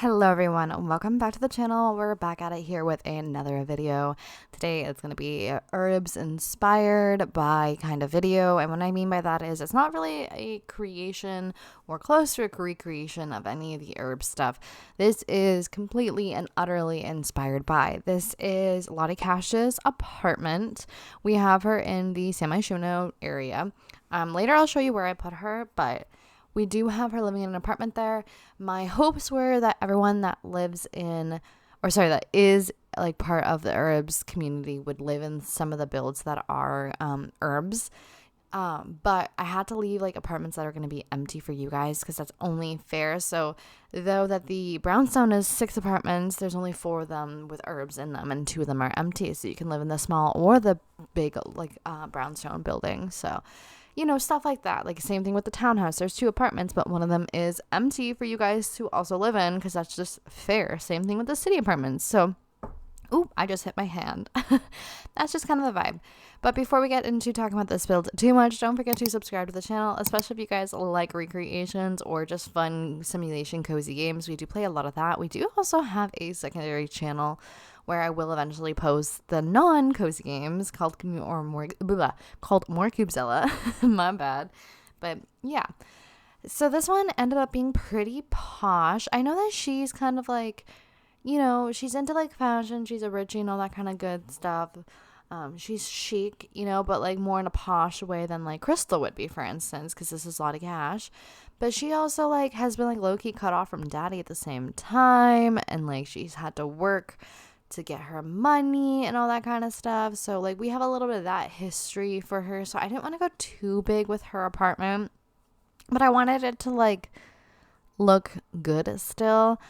Hello everyone, and welcome back to the channel. We're back at it here with another video. Today it's going to be Urbz inspired by kind of video, and what I mean by that is it's not really a creation or close to a recreation of any of the Urbz stuff. This is completely and utterly inspired by. This is Lottie Cash's apartment. We have her in the San Myshuno area. Later I'll show you where I put her, but we do have her living in an apartment there. My hopes were that everyone that that is like part of the Urbz community would live in some of the builds that are Urbz. But I had to leave like apartments that are going to be empty for you guys because that's only fair. So though that the brownstone is 6 apartments, there's only 4 of them with Urbz in them, and 2 of them are empty. So you can live in the small or the big brownstone building. So stuff like that. Like, same thing with the townhouse. There's 2 apartments, but one of them is empty for you guys to also live in because that's just fair. Same thing with the city apartments. So, ooh, I just hit my hand. That's just kind of the vibe. But before we get into talking about this build too much, don't forget to subscribe to the channel, especially if you guys like recreations or just fun simulation cozy games. We do play a lot of that. We do also have a secondary channel where I will eventually post the non-cozy games called more Cubezella. My bad. But yeah. So this one ended up being pretty posh. I know that she's kind of like, she's into like fashion. She's a Richie and all that kind of good stuff. She's chic, but like more in a posh way than like Crystal would be, for instance, because this is Lottie Cash. But she also like has been like low-key cut off from daddy at the same time, and like she's had to work to get her money and all that kind of stuff. So like we have a little bit of that history for her. So I didn't want to go too big with her apartment, but I wanted it to like look good still.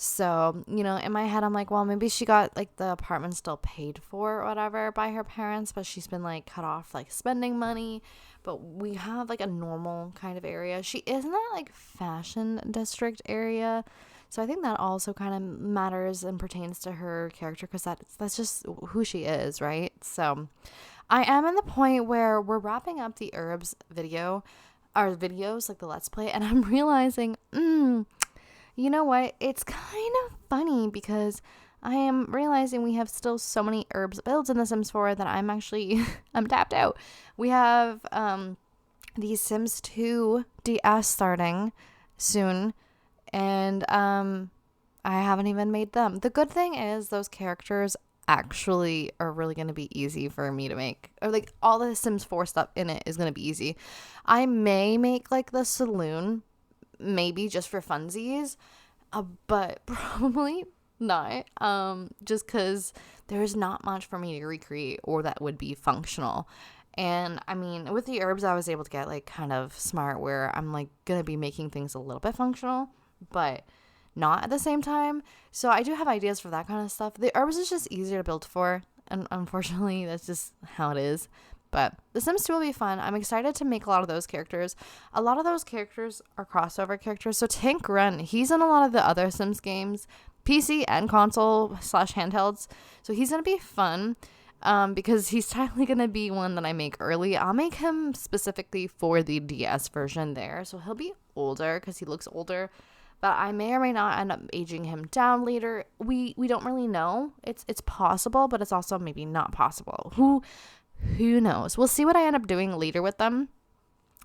So, in my head, I'm like, well, maybe she got like the apartment still paid for or whatever by her parents, but she's been like cut off like spending money. But we have like a normal kind of area. She isn't that like fashion district area. So I think that also kind of matters and pertains to her character because that's just who she is, right? So I am in the point where we're wrapping up the Urbz our videos, like the Let's Play, and I'm realizing, you know what? It's kind of funny because I am realizing we have still so many Urbz builds in The Sims 4 that I'm actually, I'm tapped out. We have the Sims 2 DS starting soon, and I haven't even made them. The good thing is those characters actually are really going to be easy for me to make. Or like all the Sims 4 stuff in it is going to be easy. I may make like the saloon, maybe just for funsies, but probably not. Just because there's not much for me to recreate or that would be functional. And I mean, with the Urbz, I was able to get like kind of smart where I'm like gonna be making things a little bit functional, but not at the same time. So I do have ideas for that kind of stuff. The Urbz is just easier to build for, and unfortunately, that's just how it is. But The Sims 2 will be fun. I'm excited to make a lot of those characters. A lot of those characters are crossover characters. So Tank Run, he's in a lot of the other Sims games, PC and console / handhelds. So he's going to be fun because he's technically going to be one that I make early. I'll make him specifically for the DS version there. So he'll be older because he looks older. But I may or may not end up aging him down later. We don't really know. It's possible, but it's also maybe not possible. Who knows? We'll see what I end up doing later with them.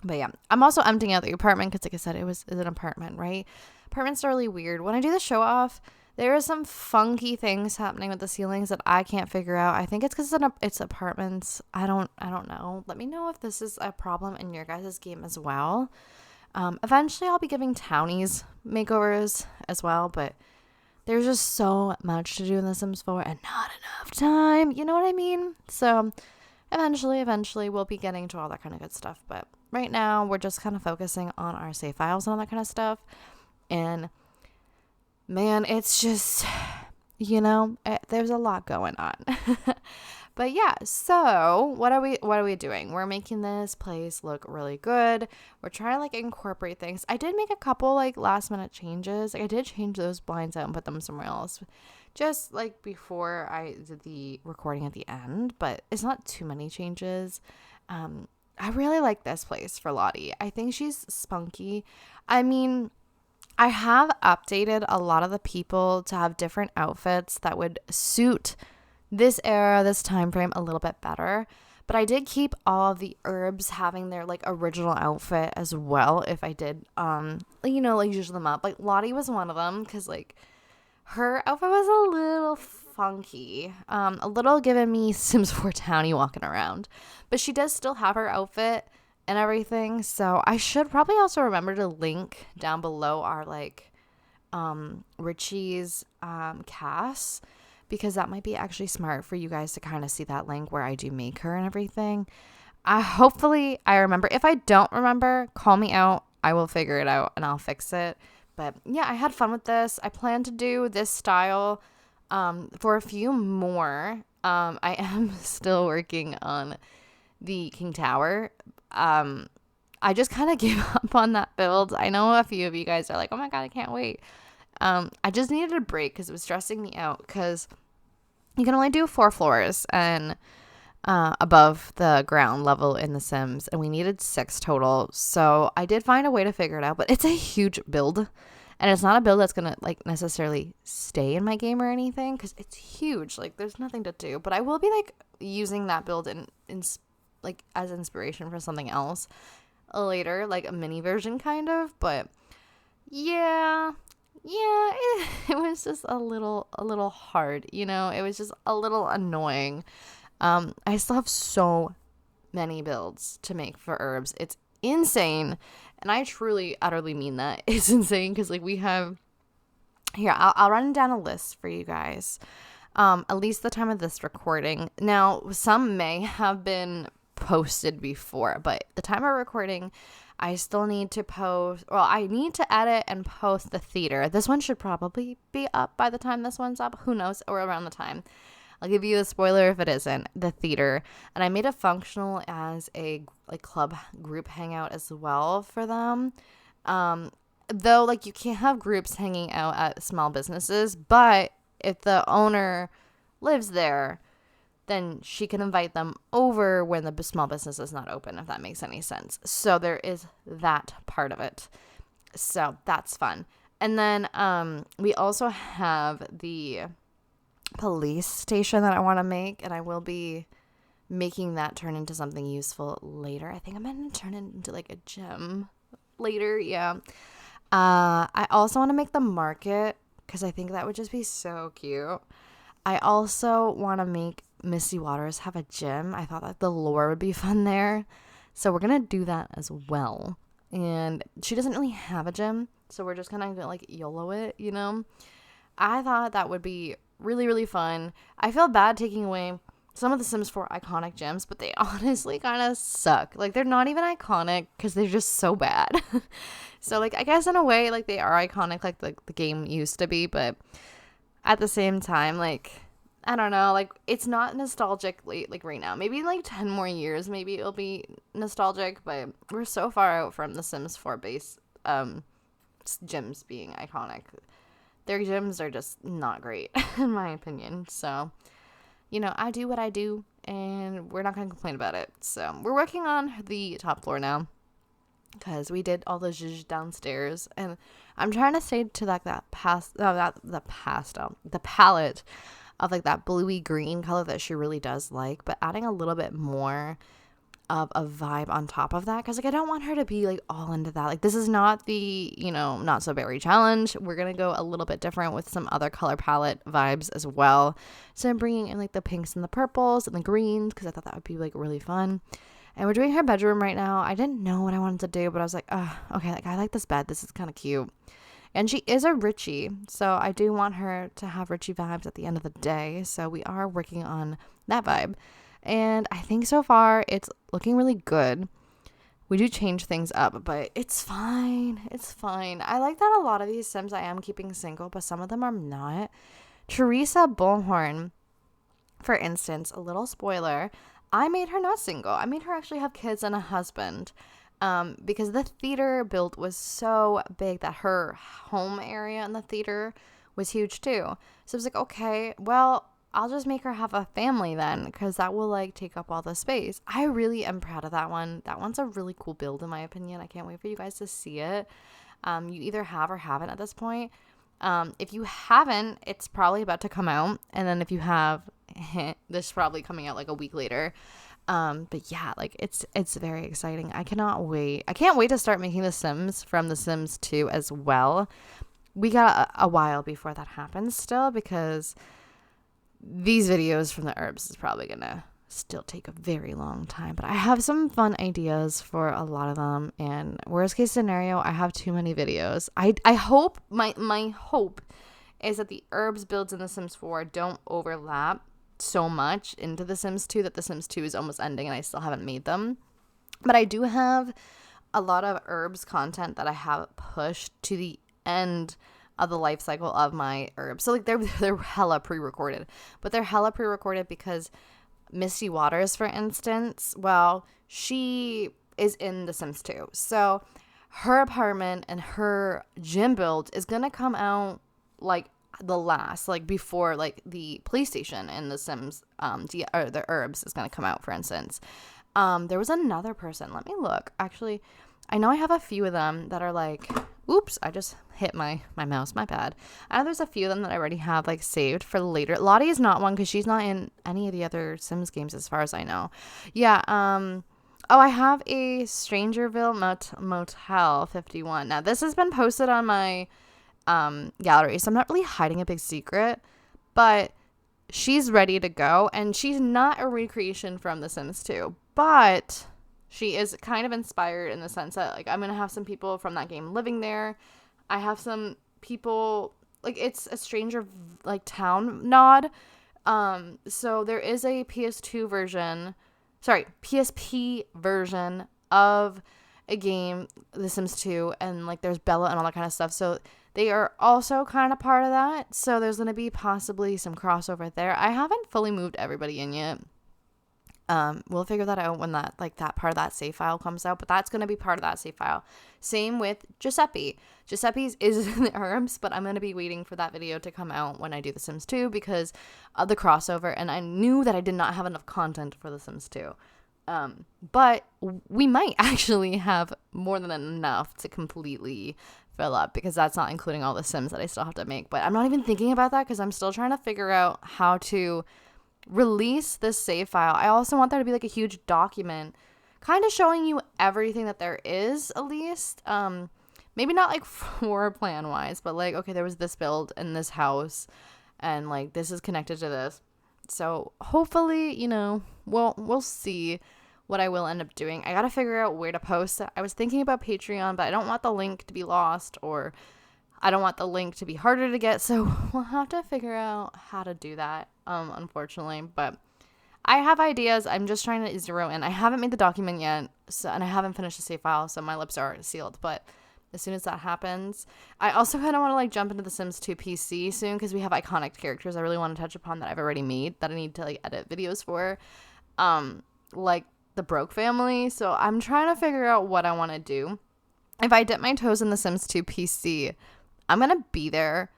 But yeah, I'm also emptying out the apartment because, like I said, it's an apartment, right? Apartments are really weird. When I do the show off, there are some funky things happening with the ceilings that I can't figure out. I think it's because it's apartments. I don't know. Let me know if this is a problem in your guys' game as well. Eventually, I'll be giving Townies makeovers as well, but there's just so much to do in The Sims 4 and not enough time. You know what I mean? So eventually we'll be getting to all that kind of good stuff. But right now, we're just kind of focusing on our save files and all that kind of stuff. And man, it's just, there's a lot going on. But yeah, so what are we doing? We're making this place look really good. We're trying to like incorporate things. I did make a couple like last minute changes. Like I did change those blinds out and put them somewhere else, just like before I did the recording at the end, but it's not too many changes. I really like this place for Lottie. I think she's spunky. I mean, I have updated a lot of the people to have different outfits that would suit this era, this time frame a little bit better. But I did keep all of the Urbz having their like original outfit as well. If I did, like use them up. Like Lottie was one of them because like her outfit was a little funky, a little giving me Sims 4 Townie walking around. But she does still have her outfit and everything. So I should probably also remember to link down below our like Richie's cast, because that might be actually smart for you guys to kind of see that link where I do make her and everything. Hopefully I remember. If I don't remember, call me out. I will figure it out and I'll fix it. But yeah, I had fun with this. I plan to do this style for a few more. I am still working on the King Tower. I just kind of gave up on that build. I know a few of you guys are like, oh my God, I can't wait. I just needed a break because it was stressing me out, because you can only do 4 floors and above the ground level in The Sims, and we needed 6 total. So I did find a way to figure it out, but it's a huge build, and it's not a build that's gonna like necessarily stay in my game or anything because it's huge. Like there's nothing to do, but I will be like using that build in like as inspiration for something else later, like a mini version kind of. But yeah, it was just a little hard, it was just a little annoying. I still have so many builds to make for Urbz. It's insane, and I truly utterly mean that. It's insane because like we have here, I'll run down a list for you guys, at least the time of this recording. Now some may have been posted before, but the time of recording, I still need to post, well, I need to edit and post the theater. This one should probably be up by the time this one's up. Who knows? Or around the time. I'll give you a spoiler if it isn't. The theater. And I made it functional as a like club group hangout as well for them. Though like you can't have groups hanging out at small businesses, but if the owner lives there, then she can invite them over when the small business is not open, if that makes any sense. So there is that part of it. So that's fun. And then we also have the police station that I want to make, and I will be making that turn into something useful later. I think I'm going to turn it into like a gym later. Yeah. I also want to make the market because I think that would just be so cute. I also want to make Misty Waters have a gym. I thought that the lore would be fun there. So we're going to do that as well. And she doesn't really have a gym, so we're just kind of like YOLO it, I thought that would be really, really fun. I feel bad taking away some of the Sims 4 iconic gyms, but they honestly kind of suck. Like, they're not even iconic because they're just so bad. So, like, I guess in a way, like, they are iconic like the game used to be, but at the same time, like, I don't know, like, it's not nostalgic like right now. Maybe in like 10 more years, maybe it'll be nostalgic, but we're so far out from the Sims 4 base gyms being iconic. Their gyms are just not great, in my opinion. So, I do what I do, and we're not going to complain about it. So, we're working on the top floor now, because we did all the zhuzh downstairs, and I'm trying to stay to like the palette of like that bluey green color that she really does like, but adding a little bit more of a vibe on top of that, because like I don't want her to be like all into that. Like, this is not the not so berry challenge. We're gonna go a little bit different with some other color palette vibes as well. So I'm bringing in like the pinks and the purples and the greens, because I thought that would be like really fun. And we're doing her bedroom right now. I didn't know what I wanted to do, but I was like, okay, like I like this bed. This is kind of cute. And she is a Richie, so I do want her to have Richie vibes at the end of the day. So we are working on that vibe. And I think so far it's looking really good. We do change things up, but it's fine. It's fine. I like that a lot of these Sims I am keeping single, but some of them are not. Teresa Bullhorn, for instance, a little spoiler, I made her not single. I made her actually have kids and a husband. Because the theater build was so big that her home area in the theater was huge too. So I was like, okay, well, I'll just make her have a family then, because that will like take up all the space. I really am proud of that one. That one's a really cool build in my opinion. I can't wait for you guys to see it. You either have or haven't at this point. If you haven't, it's probably about to come out. And then if you have, this is probably coming out like a week later. But yeah, like it's very exciting. I cannot wait. I can't wait to start making The Sims from The Sims 2 as well. We got a while before that happens still, because these videos from the Urbz is probably gonna still take a very long time. But I have some fun ideas for a lot of them, and worst case scenario, I have too many videos. I hope, my hope is that the Urbz builds in The Sims 4 don't overlap so much into The Sims 2 that The Sims 2 is almost ending and I still haven't made them. But I do have a lot of Urbz content that I have pushed to the end of the life cycle of my Urbz. So like they're hella pre-recorded, but they're hella pre-recorded because Misty Waters, for instance, well, she is in The Sims 2. So her apartment and her gym build is gonna come out like the last, like before like the PlayStation and The Sims or the Urbz is gonna come out, for instance. There was another person, let me look, actually I know I have a few of them that are like, oops, I just hit my mouse, my bad. I know there's a few of them that I already have like saved for later. Lottie is not one because she's not in any of the other Sims games as far as I know. Yeah, oh, I have a Strangerville Motel 51. Now this has been posted on my gallery, so I'm not really hiding a big secret, but she's ready to go, and she's not a recreation from The Sims 2, but she is kind of inspired in the sense that like I'm gonna have some people from that game living there. I have some people, like it's a stranger like town nod. So there is a PSP version of a game, The Sims 2, and like there's Bella and all that kind of stuff. So they are also kind of part of that. So there's going to be possibly some crossover there. I haven't fully moved everybody in yet. We'll figure that out when that part of that save file comes out, but that's going to be part of that save file. Same with Giuseppe. Giuseppe's is in the Urbz, but I'm going to be waiting for that video to come out when I do The Sims 2 because of the crossover, and I knew that I did not have enough content for The Sims 2. But we might actually have more than enough to completely fill up, because that's not including all the Sims that I still have to make. But I'm not even thinking about that because I'm still trying to figure out how to release this save file. I also want there to be like a huge document kind of showing you everything that there is, at least. Maybe not like floor plan wise, but like, okay, there was this build in this house and like this is connected to this. So hopefully, you know, we'll see what I will end up doing. I gotta figure out where to post it. I was thinking about Patreon, but I don't want the link to be lost, or I don't want the link to be harder to get, so we'll have to figure out how to do that, unfortunately. But I have ideas. I'm just trying to zero in. I haven't made the document yet, and I haven't finished the save file, so my lips are sealed. But as soon as that happens, I also kind of want to like jump into The Sims 2 PC soon, because we have iconic characters I really want to touch upon that I've already made that I need to like edit videos for, like the Broke family. So I'm trying to figure out what I want to do. If I dip my toes in The Sims 2 PC, I'm going to be there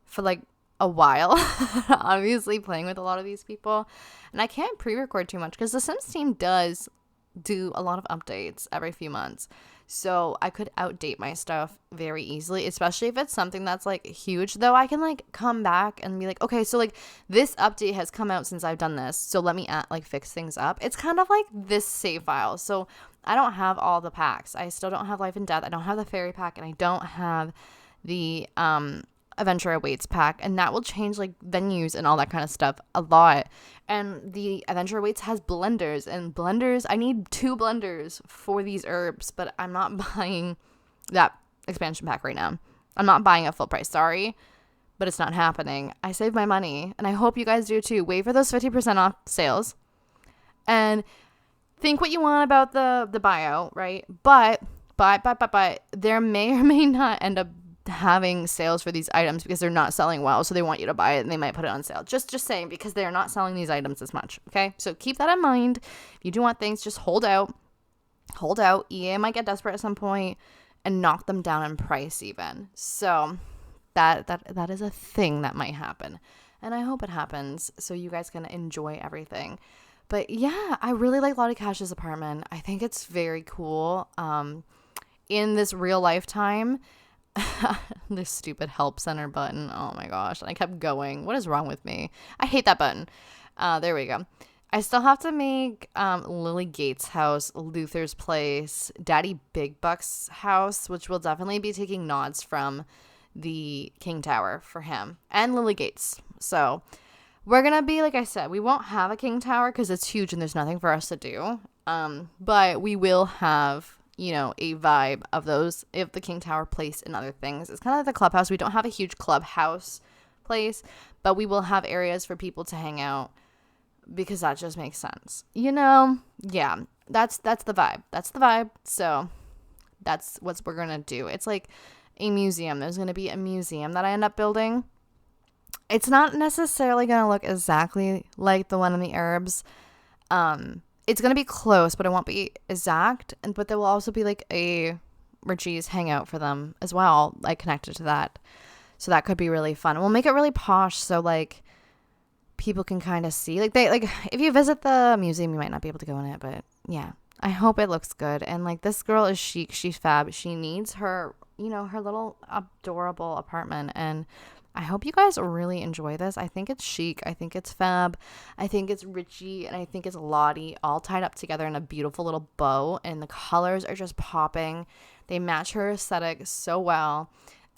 for like a while, obviously playing with a lot of these people. And I can't pre-record too much because the Sims team does do a lot of updates every few months. So I could outdate my stuff very easily, especially if it's something that's like huge. Though I can like come back and be like, okay, so like this update has come out since I've done this, so let me fix things up. It's kind of like this save file. So I don't have all the packs. I still don't have Life and Death. I don't have the Fairy pack, and I don't have the Adventure Awaits pack, and that will change like venues and all that kind of stuff a lot. And the Adventure Awaits has blenders, and blenders, I need 2 blenders for these Urbz, but I'm not buying that expansion pack right now. I'm not buying it full price, sorry, but it's not happening. I saved my money, and I hope you guys do too. Wait for those 50% off sales and think what you want about the buyout, right? But there may or may not end up having sales for these items because they're not selling well, so they want you to buy it and they might put it on sale. Just saying, because they're not selling these items as much. Okay, so keep that in mind. If you do want things, just hold out. EA might get desperate at some point and knock them down in price even. So that is a thing that might happen, and I hope it happens so you guys can enjoy everything. But yeah, I really like Lottie Cash's apartment. I think it's very cool. In this real lifetime, This stupid help center button. Oh my gosh. And I kept going. What is wrong with me? I hate that button. There we go. I still have to make Lily Gates' house, Luther's place, Daddy Big Buck's house, which will definitely be taking nods from the King Tower for him, and Lily Gates. So we're going to be, like I said, we won't have a King Tower because it's huge and there's nothing for us to do. But we will have, you know, a vibe of those, if the King Tower place and other things. It's kind of like the clubhouse. We don't have a huge clubhouse place, but we will have areas for people to hang out, because that just makes sense, you know? Yeah, that's the vibe. That's the vibe. So that's what we're gonna do. It's like a museum. There's gonna be a museum that I end up building. It's not necessarily gonna look exactly like the one in the Urbz. It's gonna be close, but it won't be exact. But there will also be like a Richie's hangout for them as well, like connected to that. So that could be really fun. We'll make it really posh, so like people can kind of see, like, they, like, if you visit the museum, you might not be able to go in it, but yeah, I hope it looks good. And like, this girl is chic, she's fab, she needs her, you know, her little adorable apartment, and I hope you guys really enjoy this. I think it's chic, I think it's fab, I think it's Richie, and I think it's Lottie all tied up together in a beautiful little bow, and the colors are just popping. They match her aesthetic so well,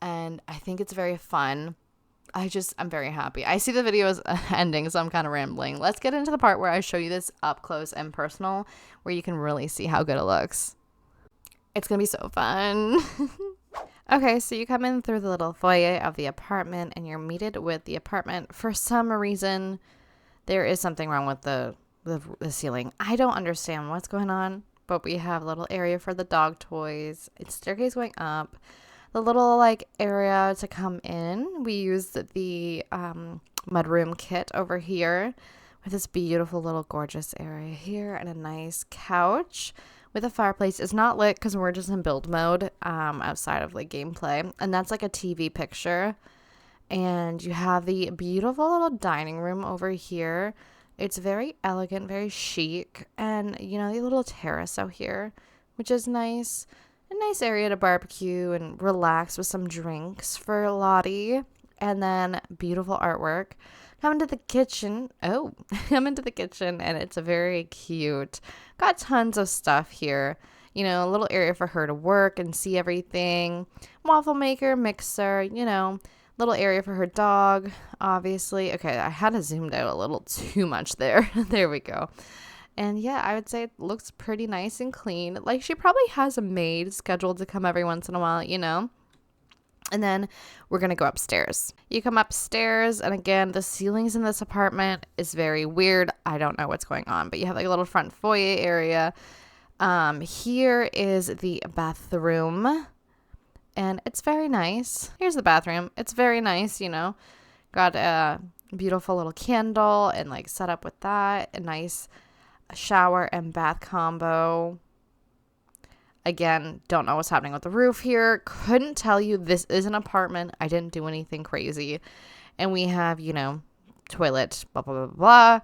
and I think it's very fun. I'm very happy. I see the video is ending, so I'm kind of rambling. Let's get into the part where I show you this up close and personal, where you can really see how good it looks. It's going to be so fun. Okay, so you come in through the little foyer of the apartment, and you're meted with the apartment. For some reason, there is something wrong with the ceiling. I don't understand what's going on, but we have a little area for the dog toys. It's staircase going up. The little like area to come in, we used the mudroom kit over here with this beautiful little gorgeous area here, and a nice couch with a fireplace. It's not lit because we're just in build mode outside of like gameplay, and that's like a TV picture. And you have the beautiful little dining room over here. It's very elegant, very chic, and you know, the little terrace out here, which is nice. A nice area to barbecue and relax with some drinks for Lottie. And then beautiful artwork. Come into the kitchen. Oh, come into the kitchen, and it's a very cute. Got tons of stuff here. You know, a little area for her to work and see everything. Waffle maker, mixer, you know. Little area for her dog, obviously. Okay, I had to zoomed out a little too much there. There we go. And yeah, I would say it looks pretty nice and clean. Like, she probably has a maid scheduled to come every once in a while, you know? And then we're going to go upstairs. You come upstairs, and again, the ceilings in this apartment is very weird. I don't know what's going on, but you have like a little front foyer area. Here is the bathroom, and it's very nice. Here's the bathroom. It's very nice, you know? Got a beautiful little candle and like set up with that. A nice shower and bath combo. Again, don't know what's happening with the roof here. Couldn't tell you. This is an apartment. I didn't do anything crazy. And we have, you know, toilet, blah, blah, blah, blah.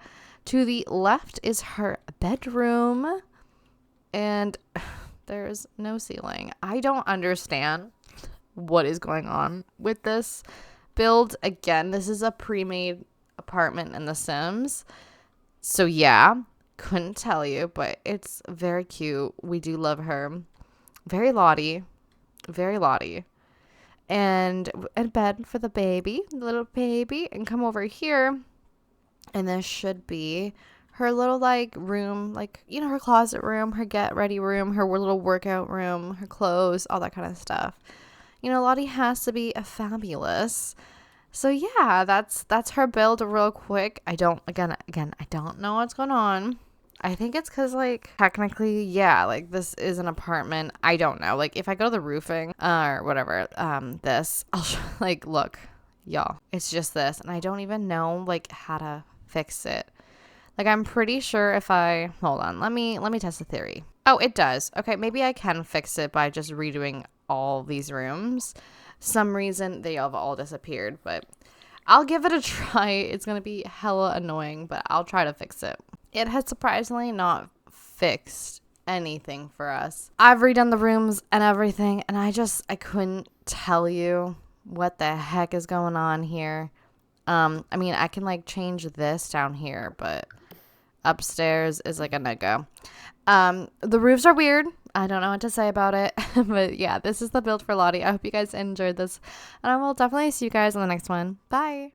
To the left is her bedroom. And there's no ceiling. I don't understand what is going on with this build. Again, this is a pre-made apartment in The Sims. So yeah, couldn't tell you, but it's very cute. We do love her. Very Lottie. Very Lottie. And a bed for the baby, the little baby. And come over here, and this should be her little like room, like, you know, her closet room, her get ready room, her little workout room, her clothes, all that kind of stuff. You know, Lottie has to be a fabulous. So yeah, that's her build real quick. I don't know what's going on. I think it's because, like, technically, yeah, like, this is an apartment. I don't know. Like, if I go to the roofing or whatever, I'll like, look, y'all, it's just this. And I don't even know, like, how to fix it. Like, I'm pretty sure if I, hold on, let me test the theory. Oh, it does. Okay, maybe I can fix it by just redoing all these rooms. Some reason they have all disappeared, but I'll give it a try. It's going to be hella annoying, but I'll try to fix it. It has surprisingly not fixed anything for us. I've redone the rooms and everything, and I couldn't tell you what the heck is going on here. I mean, I can like change this down here, but upstairs is like a no-go. The roofs are weird. I don't know what to say about it. But yeah, this is the build for Lottie. I hope you guys enjoyed this, and I will definitely see you guys in the next one. Bye.